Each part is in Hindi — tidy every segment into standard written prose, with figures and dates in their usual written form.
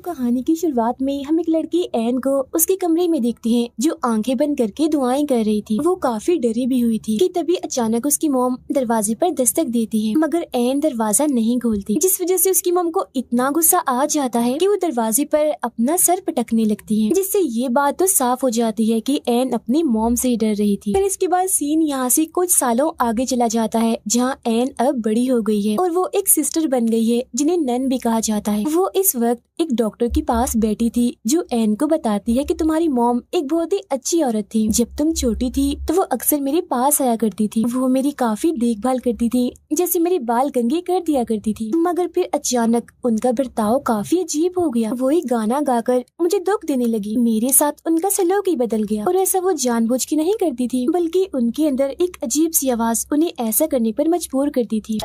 कहानी की शुरुआत में हम एक लड़की एन को उसके कमरे में देखते हैं जो आंखें बंद करके दुआएं कर रही थी। वो काफी डरी भी हुई थी कि तभी अचानक उसकी मॉम दरवाजे पर दस्तक देती है, मगर एन दरवाजा नहीं खोलती, जिस वजह से उसकी मॉम को इतना गुस्सा आ जाता है कि वो दरवाजे पर अपना सर पटकने लगती है, जिससे ये बात तो साफ हो जाती है कि एन अपनी मॉम से डर रही थी। फिर इसके बाद सीन यहाँ से कुछ सालों आगे चला जाता है, जहाँ एन अब बड़ी हो गई है और वो एक सिस्टर बन गई है जिन्हें नन भी कहा जाता है। वो इस वक्त एक डॉक्टर के पास बैठी थी जो एन को बताती है कि तुम्हारी मॉम एक बहुत ही अच्छी औरत थी। जब तुम छोटी थी तो वो अक्सर मेरे पास आया करती थी। वो मेरी काफी देखभाल करती थी, जैसे मेरे बाल कंघी कर दिया करती थी। मगर फिर अचानक उनका बर्ताव काफी अजीब हो गया। वो एक गाना गाकर मुझे दुख देने लगी। मेरे साथ उनका सलूक ही बदल गया और ऐसा वो जानबूझ के नहीं करती थी, बल्कि उनके अंदर एक अजीब सी आवाज उन्हें ऐसा करने पर मजबूर करती थी,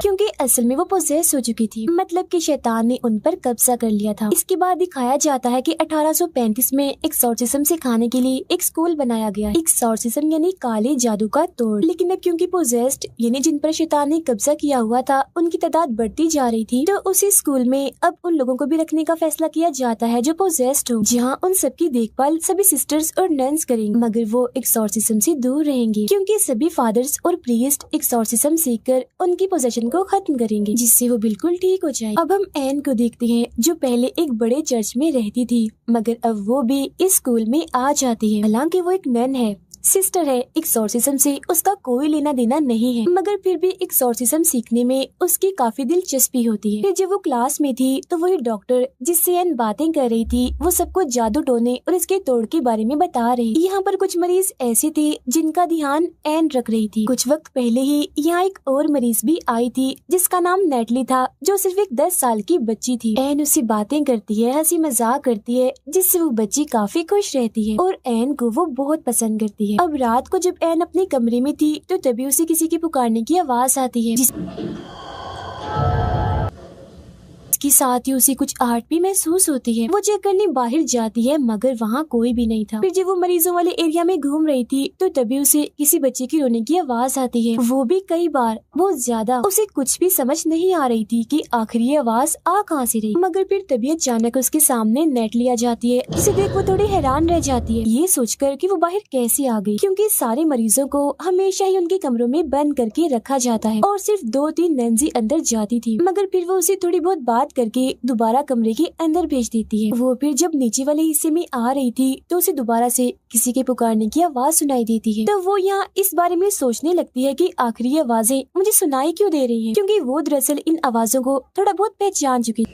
क्योंकि असल में वो पोजेस हो चुकी थी। मतलब कि शैतान ने उन पर कब्जा कर लिया था। इसके बाद दिखाया जाता है कि 1835 में एक्सॉर्सिज्म सिखाने के लिए एक स्कूल बनाया गया। एक्सॉर्सिज्म यानी काले जादू का तोड़। लेकिन अब क्योंकि पोजेस्ड यानी जिन पर शैतान ने कब्जा किया हुआ था उनकी तादाद बढ़ती जा रही थी, तो उसी स्कूल में अब उन लोगों को भी रखने का फैसला किया जाता है जो पोजेस्ड हो, जहाँ उन सबकी देखभाल सभी सिस्टर्स और नन्स करेंगे। मगर वो एक्सॉर्सिज्म से दूर रहेंगे, क्योंकि सभी फादर्स और प्रीस्ट एक्सॉर्सिज्म सीखकर उनकी पोजेशन को खत्म करेंगे, जिससे वो बिल्कुल ठीक हो जाए। अब हम एन को देखते हैं जो पहले एक बड़े चर्च में रहती थी, मगर अब वो भी इस स्कूल में आ जाती है। हालांकि वो एक नन है, सिस्टर है, एक्सॉर्सिज्म से उसका कोई लेना देना नहीं है, मगर फिर भी एक्सॉर्सिज्म सीखने में उसकी काफी दिलचस्पी होती है। फिर जब वो क्लास में थी तो वही डॉक्टर जिससे एन बातें कर रही थी वो सबको जादू टोने और इसके तोड़ के बारे में बता रही। यहाँ पर कुछ मरीज ऐसे थे जिनका ध्यान एन रख रही थी। कुछ वक्त पहले ही यहाँ एक और मरीज भी आई थी जिसका नाम नेटली था, जो सिर्फ एक 10 साल की बच्ची थी। एन उससे बातें करती है, हंसी मजाक करती है, जिससे वो बच्ची काफी खुश रहती है और एन को वो बहुत पसंद करती है। अब रात को जब एन अपने कमरे में थी तो तभी उसे किसी के पुकारने की आवाज आती है, इसके साथ ही उसे कुछ आहट भी महसूस होती है। वो चेक करने बाहर जाती है, मगर वहाँ कोई भी नहीं था। फिर जब वो मरीजों वाले एरिया में घूम रही थी तो तभी उसे किसी बच्चे की रोने की आवाज आती है, वो भी कई बार, बहुत ज्यादा। उसे कुछ भी समझ नहीं आ रही थी कि आखिर ये आवाज आ कहाँ से रही। मगर फिर तभी अचानक उसके सामने नेटली आ जाती है, जिसे देख वो थोड़ी हैरान रह जाती है, ये सोचकर कि वो बाहर कैसे आ गई, क्योंकि सारे मरीजों को हमेशा ही उनके कमरों में बंद करके रखा जाता है और सिर्फ 2-3 नन्सी अंदर जाती थी। मगर फिर वो उसे थोड़ी बहुत बात करके दोबारा कमरे के अंदर भेज देती है। वो फिर जब नीचे वाले हिस्से में आ रही थी तो उसे दोबारा से किसी के पुकारने की आवाज सुनाई देती है। तो वो यहाँ इस बारे में सोचने लगती है कि आखिर ये आवाजें मुझे सुनाई क्यों दे रही हैं, क्योंकि वो दरअसल इन आवाजों को थोड़ा बहुत पहचान चुकी।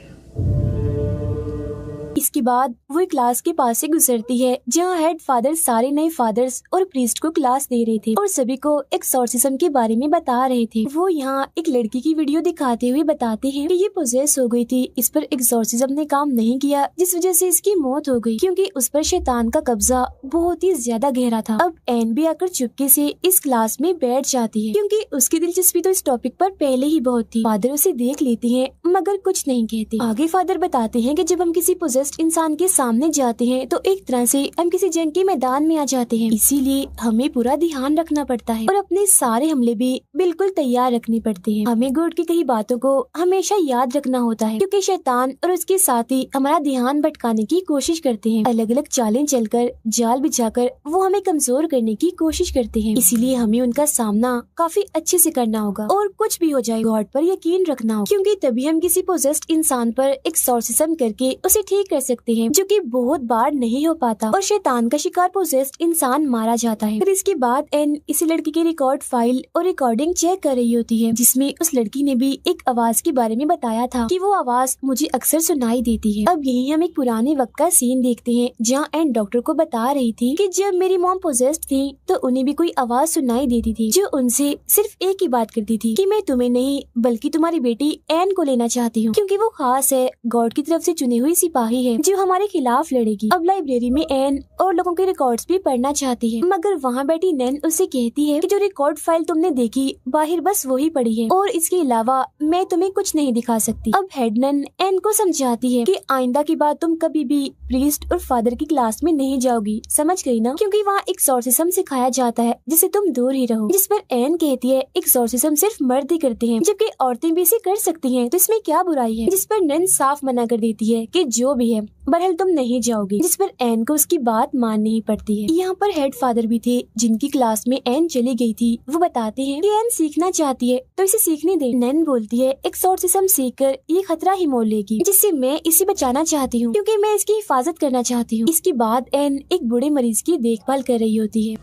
इसके बाद वो क्लास के पास से गुजरती है जहाँ हेड फादर सारे नए फादर्स और प्रीस्ट को क्लास दे रहे थे और सभी को एक्सॉर्सिज्म के बारे में बता रहे थे। वो यहाँ एक लड़की की वीडियो दिखाते हुए बताते हैं कि ये पोजेस हो गई थी, इस पर एक्सॉर्सिज्म ने काम नहीं किया, जिस वजह से इसकी मौत हो गई, क्योंकि उस पर शैतान का कब्जा बहुत ही ज्यादा गहरा था। अब एन भी आकर चुपके से इस क्लास में बैठ जाती है, क्योंकि उसकी दिलचस्पी तो इस टॉपिक पर पहले ही बहुत थी। फादर उसे देख लेते हैं मगर कुछ नहीं कहते। आगे फादर बताते हैं कि जब हम किसी पोजेस्ड इंसान के सामने जाते हैं तो एक तरह से हम किसी जंग के मैदान में आ जाते हैं, इसीलिए हमें पूरा ध्यान रखना पड़ता है और अपने सारे हमले भी बिल्कुल तैयार रखने पड़ते हैं। हमें गॉड की कई बातों को हमेशा याद रखना होता है, क्योंकि शैतान और उसके साथी हमारा ध्यान भटकाने की कोशिश करते हैं। अलग अलग चालें चलकर, जाल बिछाकर वो हमें कमजोर करने की कोशिश करते हैं, इसीलिए हमें उनका सामना काफी अच्छे से करना होगा और कुछ भी हो जाए गॉड पर यकीन रखना होगा, क्योंकि तभी हम किसी पोजेस्ड इंसान पर एक्सॉर्सिज्म करके उसे ठीक कर सकते हैं, जो कि बहुत बार नहीं हो पाता और शैतान का शिकार पोजेस्ड इंसान मारा जाता है। फिर इसके बाद एन इसी लड़की की रिकॉर्ड फाइल और रिकॉर्डिंग चेक कर रही होती है, जिसमें उस लड़की ने भी एक आवाज के बारे में बताया था कि वो आवाज मुझे अक्सर सुनाई देती है। अब यही हम एक पुराने वक्त का सीन देखते हैं जहाँ एन डॉक्टर को बता रही थी कि जब मेरी मॉम पोजेस्ड थी तो उन्हें भी कोई आवाज सुनाई देती थी जो उनसे सिर्फ एक ही बात करती थी कि मैं तुम्हें नहीं बल्कि तुम्हारी बेटी एन को लेना चाहती हूँ, क्योंकि वो खास है, गॉड की तरफ से चुनी हुई सिपाही है है जो हमारे खिलाफ लड़ेगी। अब लाइब्रेरी में एन और लोगों के रिकॉर्ड्स भी पढ़ना चाहती है, मगर वहाँ बैठी नैन उससे कहती है कि जो रिकॉर्ड फाइल तुमने देखी बाहर बस वही पड़ी है और इसके अलावा मैं तुम्हें कुछ नहीं दिखा सकती। अब हेड नन एन को समझाती है कि आइंदा की बात तुम कभी भी प्रीस्ट और फादर की क्लास में नहीं जाओगी, समझ गई ना, क्योंकि वहाँ एक्सॉर्सिज्म सिखाया जाता है जिससे तुम दूर ही रहो। जिस पर एन कहती है एक्सॉर्सिज्म सिर्फ मर्द ही करते हैं जबकि औरतें भी इसे कर सकती हैं, तो इसमें क्या बुराई है। जिस पर नन साफ मना कर देती है कि जो भी है बहरहाल तुम नहीं जाओगी, जिस पर एन को उसकी बात माननी ही पड़ती है। यहाँ पर हेड फादर भी थे जिनकी क्लास में एन चली गई थी। वो बताते हैं कि एन सीखना चाहती है तो इसे सीखने दे। नन बोलती है एक्सॉर्सिज्म सीखकर ये खतरा ही मोल लेगी जिससे मैं इसे बचाना चाहती हूँ क्योंकि मैं इसकी हिफाजत करना चाहती हूँ। इसके बाद एन एक बूढ़े मरीज की देखभाल कर रही होती है,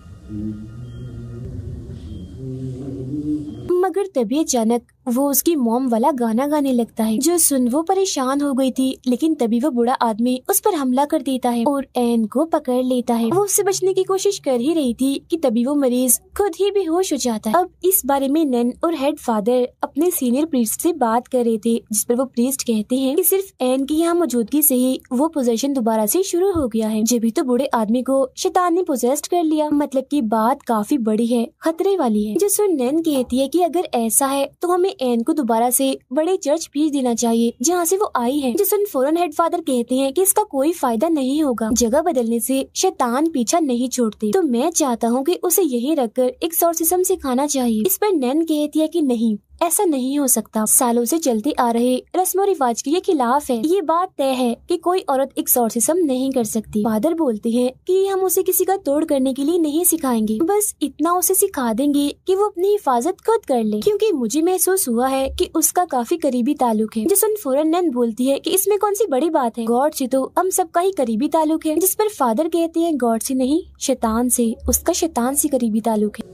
मगर तभी अचानक वो उसकी मॉम वाला गाना गाने लगता है जो सुन वो परेशान हो गई थी। लेकिन तभी वो बूढ़ा आदमी उस पर हमला कर देता है और एन को पकड़ लेता है। वो उससे बचने की कोशिश कर ही रही थी कि तभी वो मरीज खुद ही बेहोश हो जाता है। अब इस बारे में नन और हेड फादर अपने सीनियर प्रीस्ट से बात कर रहे थे, जिस पर वो प्रीस्ट कहते हैं कि सिर्फ एन की यहाँ मौजूदगी से ही वो पोजेशन दोबारा से शुरू हो गया है। जब भी तो बूढ़े आदमी को शैतान ने पोजेस्ट कर लिया, मतलब की बात काफी बड़ी है, खतरे वाली है। जो सुन नन कहती है कि अगर ऐसा है तो हमें एन को दोबारा से बड़े चर्च भेज देना चाहिए जहाँ से वो आई है। जिसन फौरन हेड फादर कहते हैं कि इसका कोई फायदा नहीं होगा, जगह बदलने से शैतान पीछा नहीं छोड़ते, तो मैं चाहता हूँ कि उसे यहीं रखकर एक्सॉर्सिज्म सिखाना चाहिए। इस पर नैन कहती है कि नहीं, ऐसा नहीं हो सकता, सालों से चलते आ रहे रस्म और रिवाज के खिलाफ है। ये बात तय है कि कोई औरत एक्सॉर्सिज्म नहीं कर सकती। फादर बोलते हैं कि हम उसे किसी का तोड़ करने के लिए नहीं सिखाएंगे, बस इतना उसे सिखा देंगे कि वो अपनी हिफाजत खुद कर ले, क्योंकि मुझे महसूस हुआ है कि उसका काफी करीबी ताल्लुक है। जिसन फौरन नैन बोलती है कि इसमें कौन सी बड़ी बात है, गॉड से तो हम सबका ही करीबी ताल्लुक है। जिस पर फादर कहते हैं गॉड से नहीं, शैतान से, उसका शैतान से करीबी ताल्लुक है।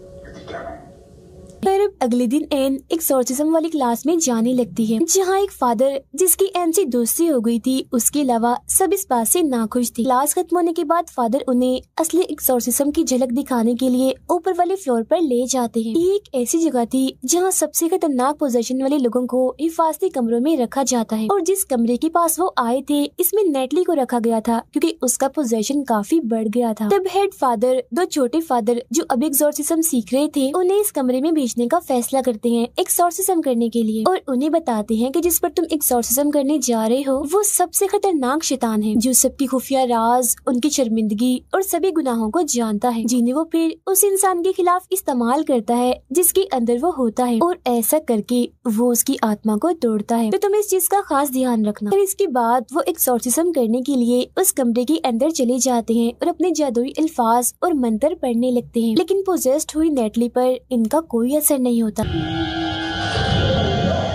फिर अगले दिन एन एक्सॉर्सिज्म वाली क्लास में जाने लगती है, जहाँ एक फादर जिसकी एन से दोस्ती हो गई थी, उसके अलावा सब इस बात से नाखुश थे। क्लास खत्म होने के बाद फादर उन्हें असली एक्सॉर्सिज्म की झलक दिखाने के लिए ऊपर वाले फ्लोर पर ले जाते हैं। ये एक ऐसी जगह थी जहाँ सबसे खतरनाक पोजीशन वाले लोगों को हिफाजती कमरों में रखा जाता है, और जिस कमरे के पास वो आए थे इसमें नेटली को रखा गया था क्योंकि उसका पोजीशन काफी बढ़ गया था। तब हेड फादर दो छोटे फादर जो अब एक्सॉर्सिज्म सीख रहे थे उन्हें इस कमरे में भेजने का फैसला करते हैं एक्सॉर्सिज्म करने के लिए, और उन्हें बताते हैं कि जिस पर तुम एक्सॉर्सिज्म करने जा रहे हो वो सबसे खतरनाक शैतान है, जो सबकी खुफिया राज, उनकी शर्मिंदगी और सभी गुनाहों को जानता है, जिन्हें वो फिर उस इंसान के खिलाफ इस्तेमाल करता है जिसके अंदर वो होता है, और ऐसा करके वो उसकी आत्मा को तोड़ता है। तो तुम इस चीज का खास ध्यान रखना। फिर इसके बाद वो एक्सॉर्सिज्म करने के लिए उस कमरे के अंदर चले जाते हैं और अपने जादुई अल्फाज और मंत्र पढ़ने लगते हैं, लेकिन पोजेस्ड हुई नेटली पर इनका कोई असर नहीं होता।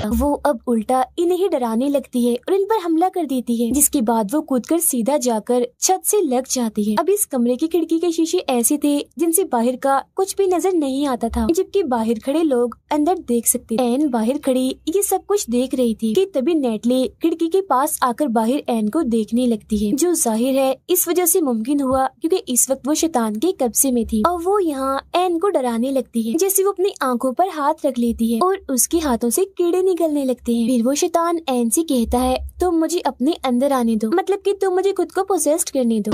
वो अब उल्टा इन्हें ही डराने लगती है और इन पर हमला कर देती है, जिसके बाद वो कूदकर सीधा जाकर छत से लग जाती है। अब इस कमरे की खिड़की के शीशे ऐसे थे जिनसे बाहर का कुछ भी नजर नहीं आता था, जबकि बाहर खड़े लोग अंदर देख सकते। एन बाहर खड़ी ये सब कुछ देख रही थी कि तभी नेटली खिड़की के पास आकर बाहर एन को देखने लगती है, जो जाहिर है इस वजह से मुमकिन हुआ क्योंकि इस वक्त वो शैतान के कब्जे में थी, और वो यहाँ एन को डराने लगती है। जैसे वो अपनी आंखों पर हाथ रख लेती है और उसके हाथों से कीड़े निकलने लगते हैं। फिर वो शैतान एन से कहता है तुम मुझे अपने अंदर आने दो, मतलब कि तुम मुझे खुद को पोजेस्ट करने दो।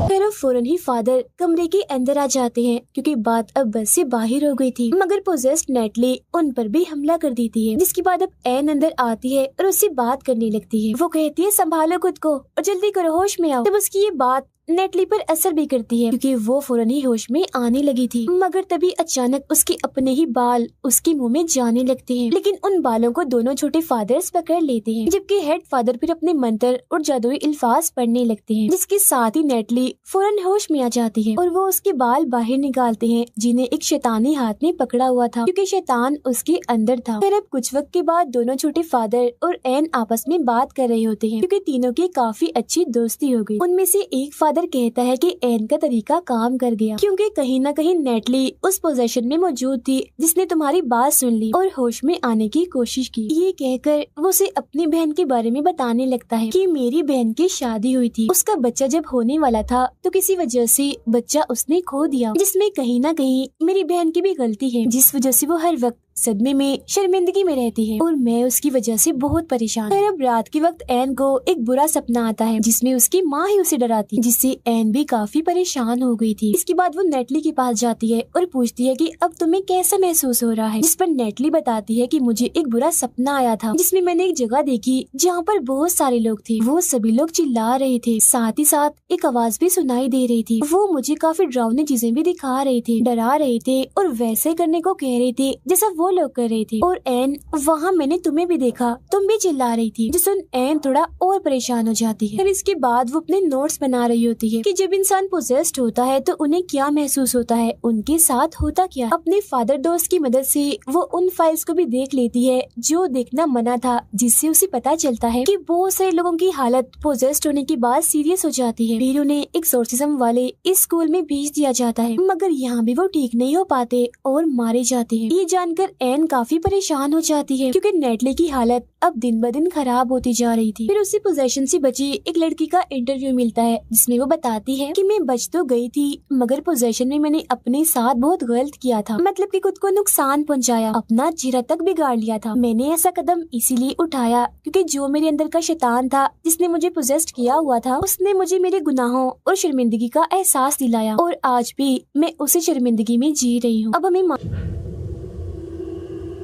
फिर फौरन ही फादर कमरे के अंदर आ जाते हैं क्योंकि बात अब बस से बाहर हो गई थी, मगर पोजेस्ड नेटली उन पर भी हमला कर देती है, जिसके बाद अब एन अंदर आती है और उससे बात करने लगती है। वो कहती है संभालो खुद को और जल्दी करो, होश में आओ। तब उसकी ये बात नेटली पर असर भी करती है क्योंकि वो फौरन ही होश में आने लगी थी, मगर तभी अचानक उसके अपने ही बाल उसके मुंह में जाने लगते हैं, लेकिन उन बालों को दोनों छोटे फादर्स पकड़ लेते हैं, जबकि हेड फादर फिर अपने मंत्र और जादुई अल्फाज पढ़ने लगते हैं, जिसके साथ ही नेटली फौरन होश में आ जाती है और वो उसके बाल बाहर निकालते हैं जिन्हें एक शैतानी हाथ में पकड़ा हुआ था क्योंकि शैतान उसके अंदर था। फिर अब कुछ वक्त के बाद दोनों छोटे फादर और एन आपस में बात कर रहे होते हैं क्योंकि तीनों की काफी अच्छी दोस्ती हो गई। उनमें से एक फादर कहता है कि एन का तरीका काम कर गया क्योंकि कहीं न कहीं नेटली उस पोजीशन में मौजूद थी जिसने तुम्हारी बात सुन ली और होश में आने की कोशिश की। ये कहकर वो उसे अपनी बहन के बारे में बताने लगता है कि मेरी बहन की शादी हुई थी, उसका बच्चा जब होने वाला था तो किसी वजह से बच्चा उसने खो दिया, जिसमें कहीं न कहीं मेरी बहन की भी गलती है, जिस वजह से वो हर वक्त सदमे में, शर्मिंदगी में रहती है और मैं उसकी वजह से बहुत परेशान। फिर अब रात के वक्त एन को एक बुरा सपना आता है जिसमें उसकी माँ ही उसे डराती है, जिससे एन भी काफी परेशान हो गई थी। इसके बाद वो नेटली के पास जाती है और पूछती है कि अब तुम्हें कैसा महसूस हो रहा है, जिस पर नेटली बताती है कि मुझे एक बुरा सपना आया था जिसमें मैंने एक जगह देखी जहाँ पर बहुत सारे लोग थे। वो सभी लोग चिल्ला रहे थे, साथ ही साथ एक आवाज भी सुनाई दे रही थी। वो मुझे काफी डरावनी चीजें भी दिखा रहे थे, डरा रहे थे और वैसे करने को कह रहे थे जैसा वो लोग कर रहे थे। और एन, वहाँ मैंने तुम्हें भी देखा, तुम भी चिल्ला रही थी। जो सुन एन थोड़ा और परेशान हो जाती है। फिर इसके बाद वो अपने नोट्स बना रही होती है कि जब इंसान पोजेस्ड होता है तो उन्हें क्या महसूस होता है, उनके साथ होता क्या। अपने फादर दोस्त की मदद से वो उन फाइल्स को भी देख लेती है जो देखना मना था, जिससे उसे पता चलता है कि बहुत सारे लोगों की हालत पोजेस्ड होने के बाद सीरियस हो जाती है। फिर उन्हें एक्सोर्सिज्म वाले इस स्कूल में भेज दिया जाता है, मगर यहाँ भी वो ठीक नहीं हो पाते और मारे जाते हैं। ये जानकर एन काफी परेशान हो जाती है क्योंकि नेटली की हालत अब दिन ब दिन खराब होती जा रही थी। फिर उसे पोजेशन से बची एक लड़की का इंटरव्यू मिलता है जिसमें वो बताती है कि मैं बच तो गई थी मगर पोजेशन में मैंने अपने साथ बहुत गलत किया था, मतलब कि खुद को नुकसान पहुंचाया, अपना चेहरा तक बिगाड़ लिया था। मैंने ऐसा कदम इसीलिए उठाया क्योंकि जो मेरे अंदर का शैतान था जिसने मुझे पोजेस्ट किया हुआ था, उसने मुझे मेरे गुनाहों और शर्मिंदगी का एहसास दिलाया और आज भी मैं उसी शर्मिंदगी में जी रही हूँ। अब हमें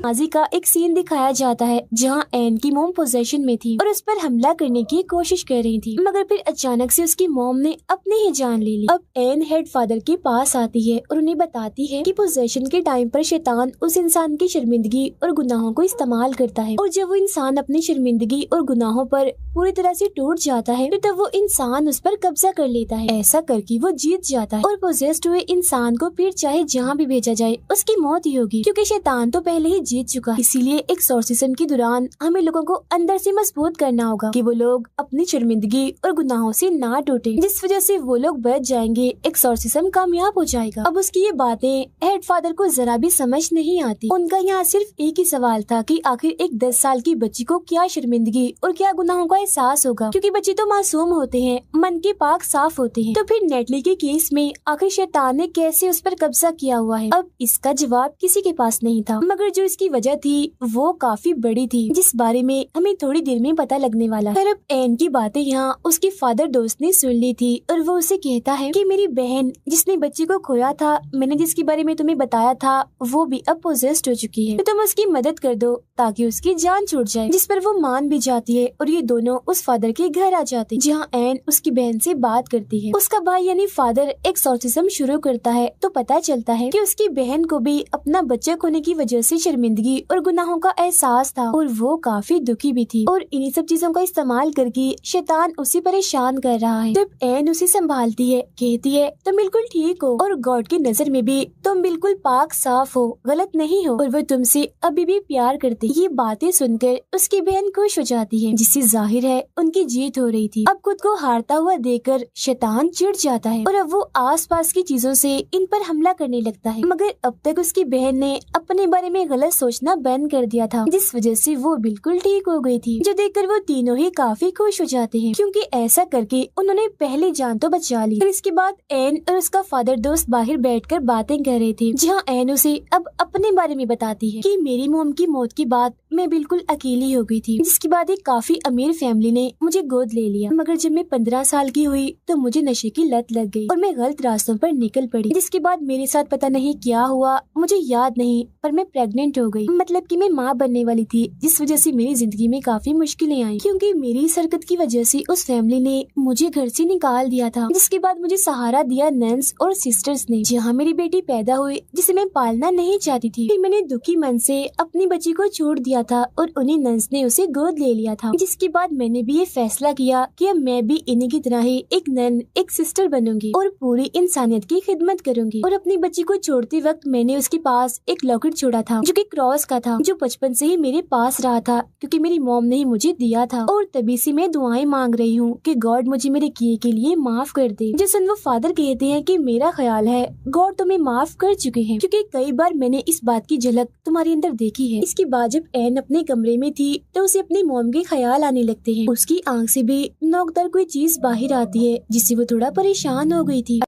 माजी का एक सीन दिखाया जाता है जहाँ एन की मोम पोजेशन में थी और उस पर हमला करने की कोशिश कर रही थी, मगर फिर अचानक से उसकी मोम ने अपनी ही जान ले ली। अब एन हेड फादर के पास आती है और उन्हें बताती है कि पोजेशन के टाइम पर शैतान उस इंसान की शर्मिंदगी और गुनाहों को इस्तेमाल करता है और जब वो इंसान अपनी शर्मिंदगी और गुनाहों पर पूरी तरह से टूट जाता है तो तब वो इंसान उस पर कब्जा कर लेता है। ऐसा करके वो जीत जाता है और पोजेस्ड हुए इंसान को फिर चाहे जहाँ भी भेजा जाए उसकी मौत ही होगी क्योंकि शैतान तो पहले ही जीत चुका है। इसीलिए एक्सोर्सिज्म के दौरान हमें लोगों को अंदर से मजबूत करना होगा कि वो लोग अपनी शर्मिंदगी और गुनाहों से ना टूटे, जिस वजह से वो लोग बच जाएंगे, एक्सोर्सिज्म कामयाब हो जाएगा। अब उसकी ये बातें हेड फादर को जरा भी समझ नहीं आती। उनका यहाँ सिर्फ एक ही सवाल था कि आखिर एक 10 साल की बच्ची को क्या शर्मिंदगी और क्या गुनाहों का एहसास होगा, क्योंकि बच्चे तो मासूम होते हैं, मन के पाक साफ होते हैं। तो फिर नेटली के केस में आखिर शैतान ने कैसे उस पर कब्जा किया हुआ है, अब इसका जवाब किसी के पास नहीं था, मगर जो इसकी वजह थी वो काफी बड़ी थी जिस बारे में हमें थोड़ी देर में पता लगने वाला है। अब एन की बातें यहाँ उसके फादर दोस्त ने सुन ली थी और वो उसे कहता है कि मेरी बहन जिसने बच्चे को खोया था, मैंने जिसके बारे में तुम्हें बताया था, वो भी अब पोजेस्ड हो चुकी है, तो तुम उसकी मदद कर दो ताकि उसकी जान छूट जाए। जिस पर वो मान भी जाती है और ये दोनों उस फादर के घर आ जाते हैं जहाँ एन उसकी बहन से बात करती है। उसका भाई यानी फादर एक्सोर्सिज्म शुरू करता है तो पता चलता है कि उसकी बहन को भी अपना बच्चा खोने की वजह से शर्मिंदगी और गुनाहों का एहसास था और वो काफी दुखी भी थी और इन्हीं सब चीजों का इस्तेमाल करके शैतान उसे परेशान कर रहा है। जब एन उसे संभालती है, कहती है तुम बिल्कुल ठीक हो और गॉड की नजर में भी तुम बिल्कुल पाक साफ हो, गलत नहीं हो और वो तुमसे अभी भी प्यार करती। ये बातें सुनकर उसकी बहन खुश हो जाती है जिससे जाहिर है उनकी जीत हो रही थी। अब खुद को हारता हुआ देखकर शैतान चिढ़ जाता है और अब वो आसपास की चीजों से इन पर हमला करने लगता है, मगर अब तक उसकी बहन ने अपने बारे में गलत सोचना बंद कर दिया था जिस वजह से वो बिल्कुल ठीक हो गई थी, जो देखकर वो तीनों ही काफी खुश हो जाते हैं क्योंकि ऐसा करके उन्होंने पहले जान तो बचा ली। फिर इसके बाद एन और उसका फादर दोस्त बाहर बैठकर बातें कर रहे थे जहाँ एन उसे अब अपने बारे में बताती है कि मेरी मोम की मौत के बाद मैं बिल्कुल अकेली हो गई थी, जिसके बाद एक काफी अमीर फैमिली ने मुझे गोद ले लिया, मगर जब मैं 15 साल की हुई तो मुझे नशे की लत लग गई और मैं गलत रास्तों पर निकल पड़ी, जिसके बाद मेरे साथ पता नहीं क्या हुआ, मुझे याद नहीं, पर मैं प्रेग्नेंट हो गई, मतलब कि मैं माँ बनने वाली थी, जिस वजह से मेरी जिंदगी में काफी मुश्किलें आई क्योंकि मेरी इस हरकत की वजह से उस फैमिली ने मुझे घर से निकाल दिया था। जिसके बाद मुझे सहारा दिया नन्स और सिस्टर्स ने, जहाँ मेरी बेटी पैदा हुई जिसे मैं पालना नहीं चाहती थी। फिर मैंने दुखी मन से अपनी बच्ची को छोड़ दिया था और उन्हीं नन्स ने उसे गोद ले लिया था, जिसके बाद मैंने भी ये फैसला किया कि अब मैं भी इन्हीं की तरह ही एक नन, एक सिस्टर बनूंगी और पूरी इंसानियत की खिदमत करूंगी। और अपनी बच्ची को छोड़ते वक्त मैंने उसके पास एक लॉकेट छोड़ा था जो कि क्रॉस का था, जो बचपन से ही मेरे पास रहा था क्योंकि मेरी मॉम ने ही मुझे दिया था और तभी से मैं दुआएं मांग रही हूँ कि गॉड मुझे मेरे किए के लिए माफ कर दे। जिसन वो फादर कहते हैं कि मेरा ख्याल है गॉड तुम्हें माफ कर चुके हैं क्योंकि कई बार मैंने इस बात की झलक तुम्हारे अंदर देखी है। इसके बाद जब एन अपने कमरे में थी तो उसे अपनी मॉम के ख्याल आने लगते हैं। उसकी आंख से भी नोकदार कोई चीज बाहर आती है जिससे वो थोड़ा परेशान हो गई थी।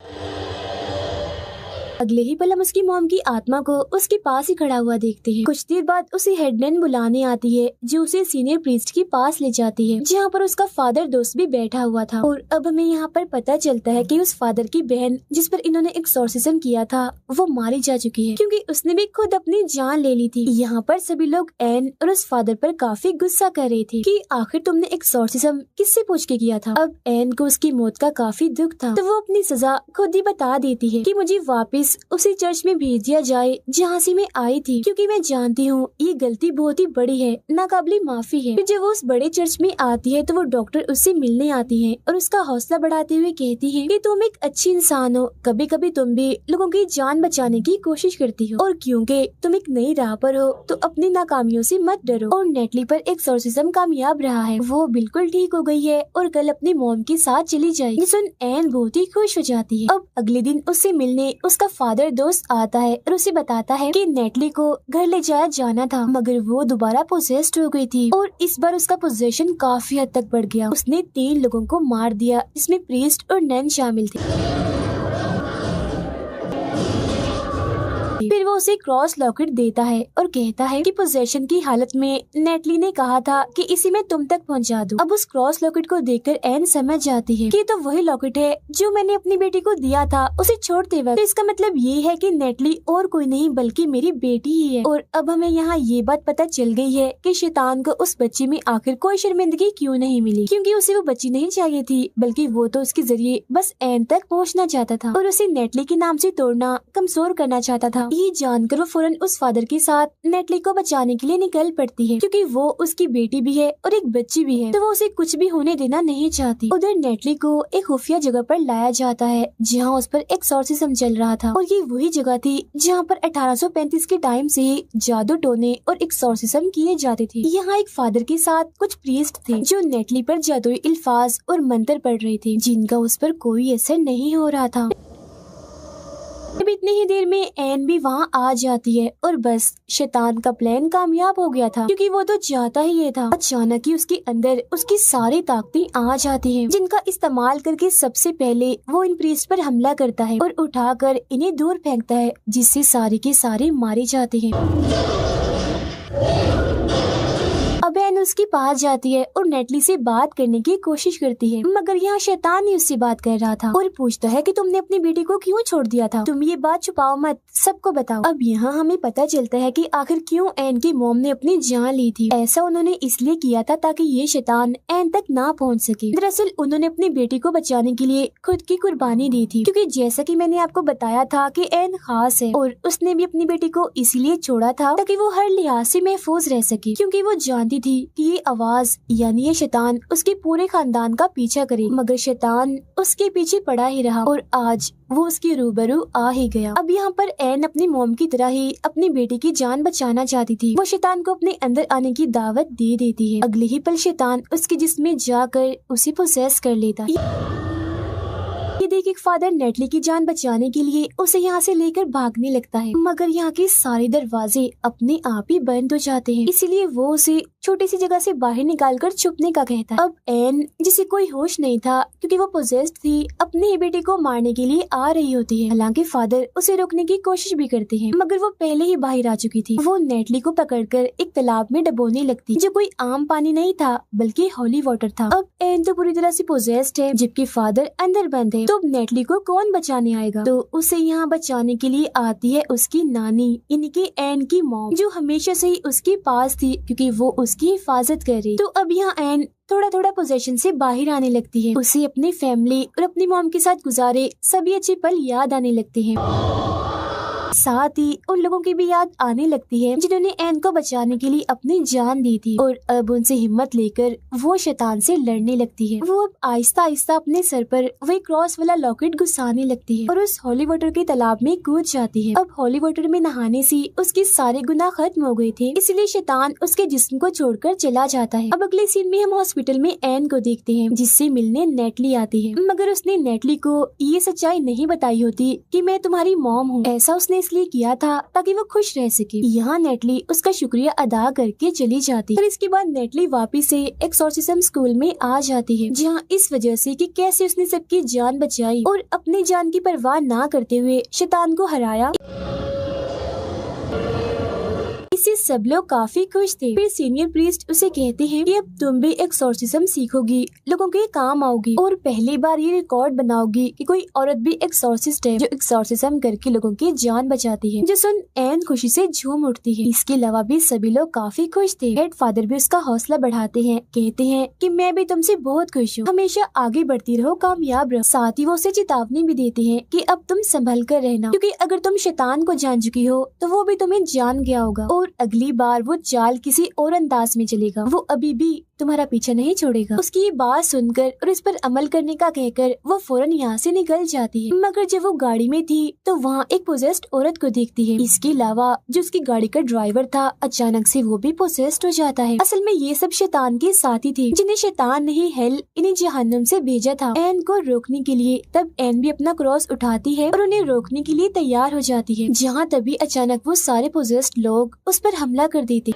अगले ही पल हम उसकी मॉम की आत्मा को उसके पास ही खड़ा हुआ देखते हैं। कुछ देर बाद उसे हेडनन बुलाने आती है जो उसे सीनियर प्रीस्ट के पास ले जाती है जहाँ पर उसका फादर दोस्त भी बैठा हुआ था। और अब हमें यहाँ पर पता चलता है कि उस फादर की बहन जिस पर इन्होंने एक्सॉर्सिज्म किया था वो मारी जा चुकी है क्योंकि उसने भी खुद अपनी जान ले ली थी। यहाँ पर सभी लोग एन और उस फादर पर काफी गुस्सा कर रहे थे कि आखिर तुमने एक्सॉर्सिज्म किससे पूछ के किया था। अब एन को उसकी मौत का काफी दुख था तो वो अपनी सजा खुद ही बता देती है कि मुझे वापस उसी चर्च में भेज दिया जाए जहाँ से मैं आई थी क्योंकि मैं जानती हूँ ये गलती बहुत ही बड़ी है, नाकाबिले माफी है। जब वो उस बड़े चर्च में आती है तो वो डॉक्टर उससे मिलने आती है और उसका हौसला बढ़ाते हुए कहती है कि तुम एक अच्छी इंसान हो, कभी कभी तुम भी लोगों की जान बचाने की कोशिश करती हो और क्योंकि तुम एक नई राह पर हो तो अपनी नाकामियों से मत डरो। और नेटली पर एक्सॉर्सिज्म कामयाब रहा है, वो बिल्कुल ठीक हो गई है और कल अपनी मॉम के साथ चली जाएगी। सुन एन बहुत ही खुश हो जाती है। अब अगले दिन उससे मिलने उसका फादर दोस्त आता है और उसे बताता है कि नेटली को घर ले जाया जाना था मगर वो दोबारा पोसेस्ड हो गई थी और इस बार उसका पोजेशन काफी हद तक बढ़ गया। उसने 3 लोगों को मार दिया जिसमें प्रीस्ट और नन शामिल थे। फिर वो उसे क्रॉस लॉकेट देता है और कहता है कि पोजेशन की हालत में नेटली ने कहा था कि इसी में तुम तक पहुंचा दूं। अब उस क्रॉस लॉकेट को देखकर एन समझ जाती है कि तो वही लॉकेट है जो मैंने अपनी बेटी को दिया था उसे छोड़ते वक्त। तो इसका मतलब ये है कि नेटली और कोई नहीं बल्कि मेरी बेटी ही है। और अब हमें यहाँ ये बात पता चल गई है कि शैतान को उस बच्ची में आखिर कोई शर्मिंदगी क्यों नहीं मिली, क्योंकि उसे वो बच्ची नहीं चाहिए थी बल्कि वो तो उसके जरिए बस एन तक पहुँचना चाहता था और उसे नेटली के नाम से तोड़ना, कमजोर करना चाहता था। ये जानकर वो फौरन उस फादर के साथ नेटली को बचाने के लिए निकल पड़ती है क्योंकि वो उसकी बेटी भी है और एक बच्ची भी है तो वो उसे कुछ भी होने देना नहीं चाहती। उधर नेटली को एक खुफिया जगह पर लाया जाता है जहाँ उस पर एक्सॉर्सिज्म चल रहा था और ये वही जगह थी जहाँ पर 1835 के टाइम से ही जादू टोने और एक्सॉर्सिज्म किए जाते थे। यहाँ एक फादर के साथ कुछ प्रीस्ट थे जो नेटली पर जादुई अल्फाज और मंत्र पढ़ रहे थे जिनका उस पर कोई असर नहीं हो रहा था। अब इतनी ही देर में एन भी वहाँ आ जाती है और बस शैतान का प्लान कामयाब हो गया था क्योंकि वो तो चाहता ही ये था। अचानक ही उसके अंदर उसकी सारी ताकतें आ जाती हैं जिनका इस्तेमाल करके सबसे पहले वो इन प्रीस्ट पर हमला करता है और उठाकर इन्हें दूर फेंकता है जिससे सारे के सारे मारे जाते हैं। अब एन उसके पास जाती है और नेटली से बात करने की कोशिश करती है मगर यहाँ शैतान ही उससे बात कर रहा था और पूछता है कि तुमने अपनी बेटी को क्यों छोड़ दिया था, तुम ये बात छुपाओ मत, सबको बताओ। अब यहाँ हमें पता चलता है कि आखिर क्यों एन की मॉम ने अपनी जान ली थी। ऐसा उन्होंने इसलिए किया था ताकि ये शैतान एन तक ना पहुँच सके। दरअसल उन्होंने अपनी बेटी को बचाने के लिए खुद की कुर्बानी दी थी क्योंकि जैसा कि मैंने आपको बताया था कि एन खास है और उसने भी अपनी बेटी को इसलिए छोड़ा था ताकि वो हर लिहाज से महफूज रह सके क्योंकि वो जानती थी कि ये आवाज यानी ये शैतान उसके पूरे खानदान का पीछा करे। मगर शैतान उसके पीछे पड़ा ही रहा और आज वो उसके रूबरू आ ही गया। अब यहाँ पर एन अपनी मॉम की तरह ही अपनी बेटी की जान बचाना चाहती थी। वो शैतान को अपने अंदर आने की दावत दे देती है। अगले ही पल शैतान उसके जिस्म में जाकर उसे पोसेस कर लेता है। ये देख एक फादर नेटली की जान बचाने के लिए उसे यहाँ से लेकर भागने लगता है मगर यहाँ के सारे दरवाजे अपने आप ही बंद हो जाते हैं, इसीलिए वो उसे छोटी सी जगह से बाहर निकालकर छुपने का कहता है। अब एन जिसे कोई होश नहीं था क्योंकि वो पोजेस्ड थी अपनी ही बेटी को मारने के लिए आ रही होती है। हालांकि फादर उसे रोकने की कोशिश भी करते हैं मगर वो पहले ही बाहर आ चुकी थी। वो नेटली को पकड़कर एक तालाब में डबोने लगती जो कोई आम पानी नहीं था बल्कि होली वाटर था। अब एन तो पूरी तरह से पोजेस्ड है जबकि फादर अंदर बंद है। तो नेटली को कौन बचाने आएगा? तो उसे यहाँ बचाने के लिए आती है उसकी नानी यानी कि एन की मॉम जो हमेशा से ही उसके पास थी क्योंकि वो उसकी हिफाजत कर रही। तो अब यहाँ एन थोड़ा थोड़ा पोजीशन से बाहर आने लगती है। उसे अपनी फैमिली और अपनी मॉम के साथ गुजारे सभी अच्छे पल याद आने लगते हैं। साथ ही उन लोगों की भी याद आने लगती है जिन्होंने एन को बचाने के लिए अपनी जान दी थी और अब उनसे हिम्मत लेकर वो शैतान से लड़ने लगती है। वो अब आहिस्ता आहिस्ता अपने सर पर वही क्रॉस वाला लॉकेट घुसाने लगती है और उस होली वाटर के तालाब में कूद जाती है। अब होली वाटर में नहाने से उसके सारे गुनाह खत्म हो गए थे, इसलिए शैतान उसके जिस्म को छोड़कर चला जाता है। अब अगले सीन में हम हॉस्पिटल में एन को देखते हैं जिससे मिलने नेटली आती है मगर उसने नेटली को ये सच्चाई नहीं बताई होती कि मैं तुम्हारी मॉम हूँ। ऐसा उसने इसलिए इसलिए किया था ताकि वो खुश रह सके। यहाँ नेटली उसका शुक्रिया अदा करके चली जाती और इसके बाद नेटली वापिस से एक्सॉर्सिज्म स्कूल में आ जाती है, जहाँ इस वजह से कि कैसे उसने सबकी जान बचाई और अपनी जान की परवाह ना करते हुए शैतान को हराया, इससे सब लोग काफी खुश थे। फिर सीनियर प्रीस्ट उसे कहते हैं कि अब तुम भी एक्सॉर्सिज्म सीखोगी, लोगों के काम आओगी और पहली बार ये रिकॉर्ड बनाओगी कि कोई औरत भी एक्सॉर्सिस्ट है जो एक्सॉर्सिज्म करके लोगों की जान बचाती है। जो सुन एन खुशी से झूम उठती है। इसके अलावा भी सभी लोग काफी खुश थे। हेड फादर भी उसका हौसला बढ़ाते हैं, कहते हैं कि मैं भी तुमसे बहुत खुश हूँ, हमेशा आगे बढ़ती रहो, कामयाब रहो। साथ ही वो उसे चेतावनी भी देते हैं कि अब तुम संभल कर रहना, क्योंकि अगर तुम शैतान को जान चुकी हो तो वो भी तुम्हें जान गया होगा और अगली बार वो चाल किसी और अंदाज में चलेगा, वो अभी भी तुम्हारा पीछा नहीं छोड़ेगा। उसकी ये बात सुनकर और इस पर अमल करने का कहकर वो फौरन यहाँ से निकल जाती है। मगर जब वो गाड़ी में थी तो वहाँ एक पोजेस्ड औरत को देखती है। इसके अलावा जो उसकी गाड़ी का ड्राइवर था अचानक से वो भी पोजेस्ड हो जाता है। असल में ये सब शैतान के साथी थे जिन्हें शैतान ने ही हेल इन्हें जहन्नुम से भेजा था एन को रोकने के लिए। तब एन भी अपना क्रॉस उठाती है और उन्हें रोकने के लिए तैयार हो जाती है, जहाँ तभी अचानक वो सारे पोजेस्ड लोग उस पर हमला कर देते।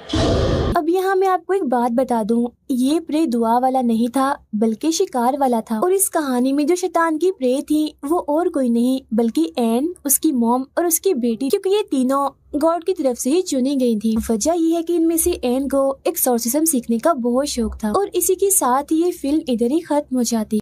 अब यहाँ मैं आपको एक बात बता दूं, ये प्रे दुआ वाला नहीं था बल्कि शिकार वाला था। और इस कहानी में जो शैतान की प्रे थी वो और कोई नहीं बल्कि एन, उसकी मॉम और उसकी बेटी, क्योंकि ये तीनों गॉड की तरफ से ही चुनी गई थी। वजह ये है कि इनमें से एन को एक्सॉर्सिज्म सीखने का बहुत शौक था। और इसी के साथ ही ये फिल्म इधर ही खत्म हो जाती।